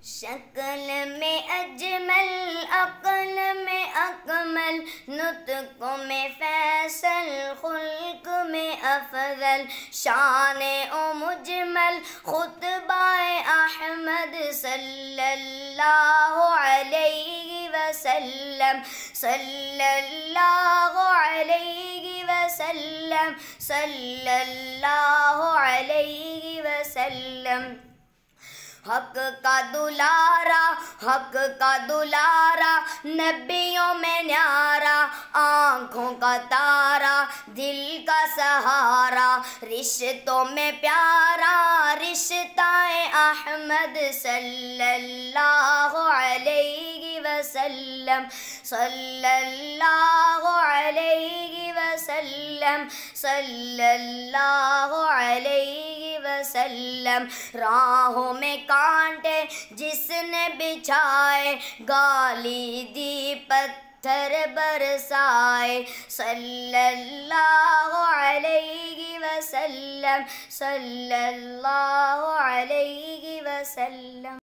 شکل میں اجمل، عقل میں اکمل، نطق میں فیصل، خلق میں افضل، شان و مجمل خطبہ احمد صلی اللہ علیہ وسلم، صلی اللہ علیہ وسلم، صلی اللہ علیہ وسلم۔ حق کا دلارا، حق کا دلارا، نبیوں میں نیارا، آنکھوں کا تارا، دل کا سہارا، رشتوں میں پیارا، رشتہ احمد صلی اللہ علیہ وسلم، صلی اللہ علیہ وسلم، صلی اللہ علیہ وسلم۔ راہوں میں کانٹے جس نے بچھائے، گالی دی پتھر برسائے، صلی اللہ علیہ وسلم، صلی اللہ علیہ وسلم۔